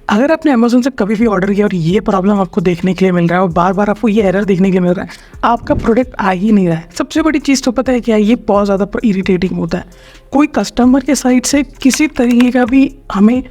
अगर आपने अमेज़न से कभी भी ऑर्डर किया और ये प्रॉब्लम आपको देखने के लिए मिल रहा है और बार-बार आपको ये एरर देखने के लिए मिल रहा है, आपका प्रोडक्ट आ ही नहीं रहा है। सबसे बड़ी चीज़ तो पता है क्या है, ये बहुत ज़्यादा इरिटेटिंग होता है। कोई कस्टमर के साइड से किसी तरीके का भी हमें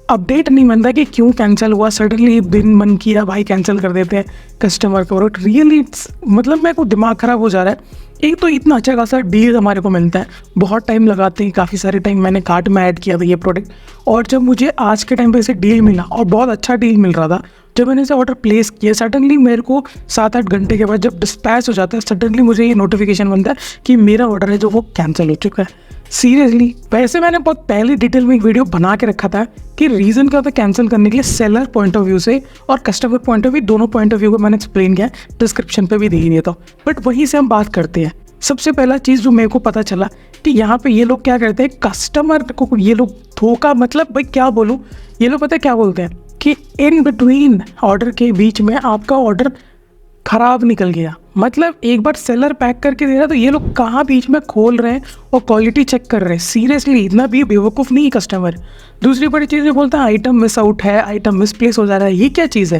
अपडेट नहीं मिलता कि क्यों कैंसिल हुआ। सडनली दिन मन किया भाई कैंसिल कर देते हैं कस्टमर को, और रियली मतलब मेरे को दिमाग ख़राब हो जा रहा है। एक तो इतना अच्छा खासा डील हमारे को मिलता है, बहुत टाइम लगाते हैं, काफ़ी सारे टाइम मैंने कार्ट में ऐड किया था ये प्रोडक्ट, और जब मुझे आज के टाइम पे इसे डील मिला और बहुत अच्छा डील मिल रहा था, जब मैंने इसे ऑर्डर प्लेस किया सडनली मेरे को 7-8 घंटे के बाद जब डिस्पैच हो जाता है, सडनली मुझे ये नोटिफिकेशन बनता है कि मेरा ऑर्डर है जो वो कैंसिल हो चुका है। सीरियसली, वैसे मैंने बहुत पहले डिटेल में एक वीडियो बना के रखा था कि रीज़न क्या था कैंसिल करने के लिए, सेलर पॉइंट ऑफ व्यू से और कस्टमर पॉइंट ऑफ व्यू, दोनों पॉइंट ऑफ व्यू को मैंने एक्सप्लेन किया, डिस्क्रिप्शन पे भी दे दिया था। बट वहीं से हम बात करते हैं। सबसे पहला चीज़ जो मेरे को पता चला कि यहाँ पे ये लोग क्या करते हैं, कस्टमर को ये लोग धोखा, मतलब भाई क्या बोलूँ, ये लोग पता है क्या बोलते हैं कि इन बिटवीन ऑर्डर के बीच में आपका ऑर्डर ख़राब निकल गया। मतलब एक बार सेलर पैक करके दे रहा तो ये लोग कहाँ बीच में खोल रहे हैं और क्वालिटी चेक कर रहे हैं। सीरियसली इतना भी बेवकूफ़ नहीं है कस्टमर। दूसरी बड़ी चीज़ ये बोलता है आइटम मिस आउट है, आइटम मिसप्लेस हो जा रहा है। ये क्या चीज़ है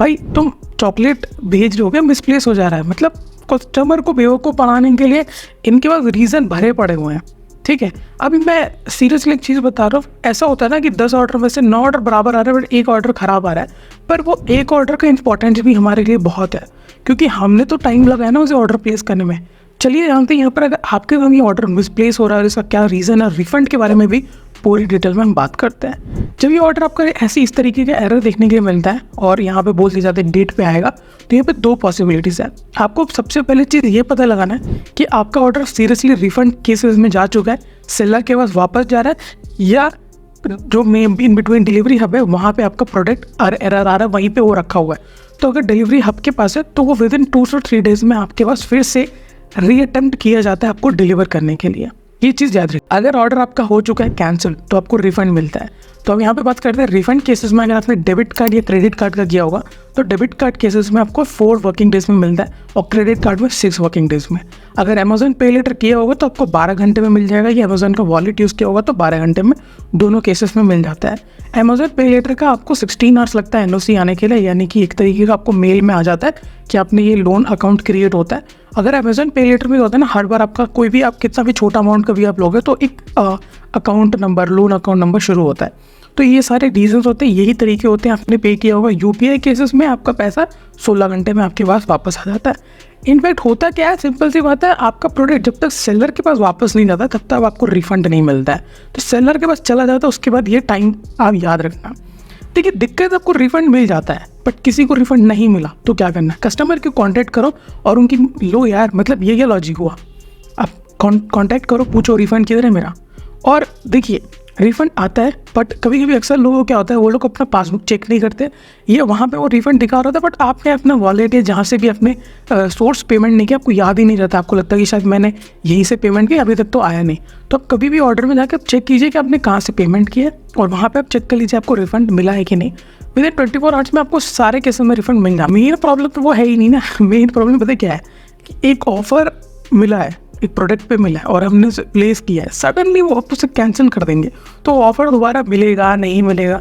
भाई, तुम चॉकलेट भेज रहे हो क्या, मिसप्लेस हो जा रहा है। मतलब कस्टमर को बेवकूफ़ बनाने के लिए इनके पास रीज़न भरे पड़े हुए हैं। ठीक है, अभी मैं सीरियसली एक चीज़ बता रहा हूँ, ऐसा होता है ना कि 10 ऑर्डर में से 9 ऑर्डर बराबर आ रहे हैं बट एक ऑर्डर ख़राब आ रहा है, पर वो एक ऑर्डर का इंपॉर्टेंस भी हमारे लिए बहुत है, क्योंकि हमने तो टाइम लगाया ना उसे ऑर्डर प्लेस करने में। चलिए जानते हैं यहाँ पर अगर आपके साथ ये ऑर्डर मिसप्लेस हो रहा है, इसका क्या रीज़न है, रिफंड के बारे में भी पूरी डिटेल में हम बात करते हैं। जब ये ऑर्डर आपका ऐसी इस तरीके का एरर देखने के लिए मिलता है और यहाँ पे बोल दिया जाता है डेट पे आएगा, तो यहाँ पे 2 पॉसिबिलिटीज़ है। आपको सबसे पहले चीज़ ये पता लगाना है कि आपका ऑर्डर सीरियसली रिफंड केसेस में जा चुका है, सेलर के पास वापस जा रहा है, या जो इन बिटवीन डिलीवरी हब है वहाँ पे आपका प्रोडक्ट एरर आ रहा है, वहीं पे वो रखा हुआ है। तो अगर डिलीवरी हब के पास है तो वो विदिन 2 से 3 डेज़ में आपके पास फिर से रीअटेम्प्ट किया जाता है आपको डिलीवर करने के लिए। ये चीज़ याद रखिए। अगर ऑर्डर आपका हो चुका है कैंसिल तो आपको रिफंड मिलता है। तो अब यहाँ पे बात करते हैं रिफंड केसेस में। अगर आपने डेबिट कार्ड या क्रेडिट कार्ड का किया होगा तो डेबिट कार्ड केसेस में आपको 4 वर्किंग डेज में मिलता है और क्रेडिट कार्ड में 6 वर्किंग डेज में। अगर अमेजन पे लेटर किया होगा तो आपको 12 घंटे में मिल जाएगा, या अमेजन का वॉलेट यूज़ किया होगा तो 12 घंटे में, दोनों केसेस में मिल जाता है। अमेजन पे लेटर का आपको 16 आवर्स लगता है एनओसी आने के लिए, यानी कि एक तरीके का आपको मेल में आ जाता है कि आपने ये लोन अकाउंट क्रिएट होता है। अगर अमेजन पे लेटर में होता है ना, हर बार आपका कोई भी आप कितना भी छोटा अमाउंट का भी आप लोगे तो एक account number, loan account number शुरू होता है। तो ये सारे रीजंस होते हैं, यही तरीके होते हैं। आपने पे किया होगा यूपीआई केसेस में आपका पैसा 16 घंटे में आपके पास वापस आ जाता है। इनफैक्ट होता क्या है, सिंपल सी बात है, आपका प्रोडक्ट जब तक सेलर के पास वापस नहीं जाता तब तक आपको रिफंड नहीं मिलता है। तो सेलर के पास चला जाता है, उसके बाद ये टाइम आप याद रखना। देखिए दिक्कत, आपको रिफंड मिल जाता है बट किसी को रिफंड नहीं मिला तो क्या करना है, कस्टमर को कांटेक्ट करो और उनकी लो यार, मतलब ये क्या लॉजिक हुआ, आप कांटेक्ट करो, पूछो रिफंड किधर है मेरा। और देखिए रिफंड आता है बट कभी कभी अक्सर लोगों को क्या होता है, वो लोग अपना पासबुक चेक नहीं करते, ये वहाँ पे वो रिफंड दिखा रहा था बट आपने अपना वॉलेट या जहाँ से भी अपने सोर्स पेमेंट नहीं किया, आपको याद ही नहीं रहता, आपको लगता है कि शायद मैंने यहीं से पेमेंट किया, अभी तक तो आया नहीं। तो आप कभी भी ऑर्डर में जाकर चेक कीजिए कि आपने कहाँ से पेमेंट किया है और वहाँ पर आप चेक कर लीजिए आपको रिफंड मिला है कि नहीं। विद इन 24 आवर्स में आपको सारे केसेस में रिफंड मिल जाए। मेन प्रॉब्लम तो वो है ही नहीं ना। मेन प्रॉब्लम पता क्या है कि एक ऑफर मिला है, एक प्रोडक्ट पे मिला है और हमने उसे प्लेस किया है, सडनली वो आप उसे कैंसिल कर देंगे तो ऑफर दोबारा मिलेगा नहीं मिलेगा,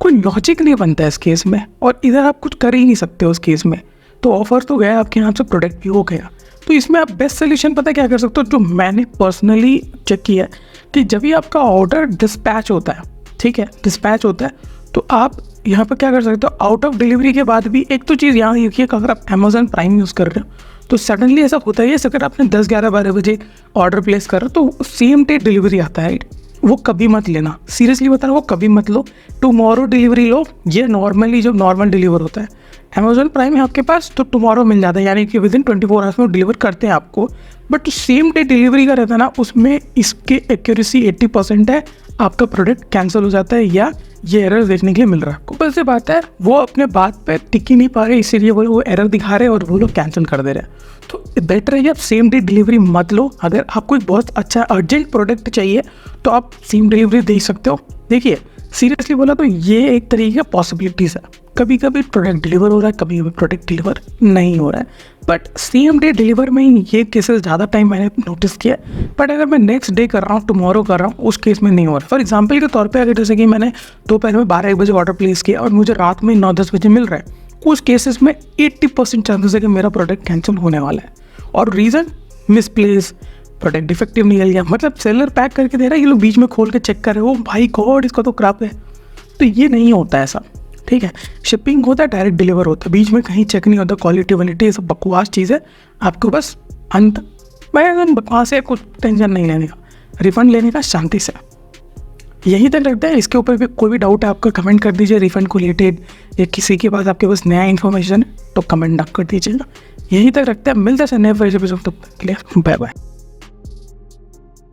कोई लॉजिक नहीं बनता है इस केस में, और इधर आप कुछ कर ही नहीं सकते उस केस में। तो ऑफर तो गया आपके यहाँ से, प्रोडक्ट भी हो गया। तो इसमें आप बेस्ट सोल्यूशन पता क्या कर सकते हो, जो मैंने पर्सनली चेक किया है कि जब भी आपका ऑर्डर डिस्पैच होता है, ठीक है, डिस्पैच होता है, तो आप यहाँ पर क्या कर सकते हो, आउट ऑफ डिलीवरी के बाद भी एक तो चीज़ यहाँ देखिए कि अगर आप अमेजन प्राइम यूज़ कर रहे हो तो सडनली ऐसा होता है, अगर आपने 10, 11, 12 बजे ऑर्डर प्लेस कर रहे हो तो सेम डे डिलीवरी आता है, वो कभी मत लेना। सीरियसली बता रहा हूँ, वो कभी मत लो, टुमारो डिलीवरी लो। ये नॉर्मली जब नॉर्मल डिलीवर होता है अमेजन प्राइम है आपके पास तो टुमारो मिल जाता है, यानी कि विद इन 24 आवर्स में डिलीवर करते हैं आपको। बट सेम डे डिलीवरी का रहता है ना, उसमें इसके एक्यूरेसी 80% है, आपका प्रोडक्ट कैंसिल हो जाता है या ये एरर देखने के लिए मिल रहा है आपको। बस से बात है, वो अपने बात पे टिक ही नहीं पा रहे, इसीलिए वो एरर दिखा रहे हैं और वो लोग कैंसिल कर दे रहे हैं। तो बेटर है कि आप सेम डे डिलीवरी मत लो। अगर आपको एक बहुत अच्छा अर्जेंट प्रोडक्ट चाहिए तो आप सेम डिलीवरी दे सकते हो। देखिए सीरियसली बोला तो ये एक तरीके का पॉसिबिलिटीज़ है। कभी कभी प्रोडक्ट डिलीवर हो रहा है, कभी कभी प्रोडक्ट डिलीवर नहीं हो रहा है, बट सेम डे डिलीवर में ही ये केसेस ज़्यादा टाइम मैंने नोटिस किया। बट अगर मैं नेक्स्ट डे कर रहा हूँ, टुमारो कर रहा हूँ, उस केस में नहीं हो रहा। फॉर एग्जाम्पल के तौर पे अगर जैसे कि मैंने दोपहर में 12-1 बजे ऑर्डर प्लेस किया और मुझे रात में 9-10 बजे मिल रहा है, उस केसेस में 80% चांसेस है कि मेरा प्रोडक्ट कैंसिल होने वाला है। और रीज़न मिसप्लेस, प्रोडक्ट डिफेक्टिव निकल गया, मतलब सेलर पैक करके दे रहा है, ये लोग बीच में खोल के चेक कर रहे हो, भाई गॉड इसका तो खराब है। तो ये नहीं होता ऐसा, ठीक है। शिपिंग होता है, डायरेक्ट डिलीवर होता है, बीच में कहीं चेक नहीं होता, क्वालिटी वालिटी ये सब बकवास चीज़ है। आपको बस अंत मैं बकवास है, कुछ टेंशन नहीं लेने का, रिफ़ंड लेने का शांति से। यहीं तक रखते हैं। इसके ऊपर भी कोई भी डाउट है आपका कमेंट कर दीजिए, रिफ़ंड को रिलेटेड या किसी के पास आपके पास नया इन्फॉर्मेशन है तो कमेंट आप कर दीजिएगा। यहीं तक रखते हैं, मिलते हैं नए एपिसोड, तब तक के लिए बाय बाय।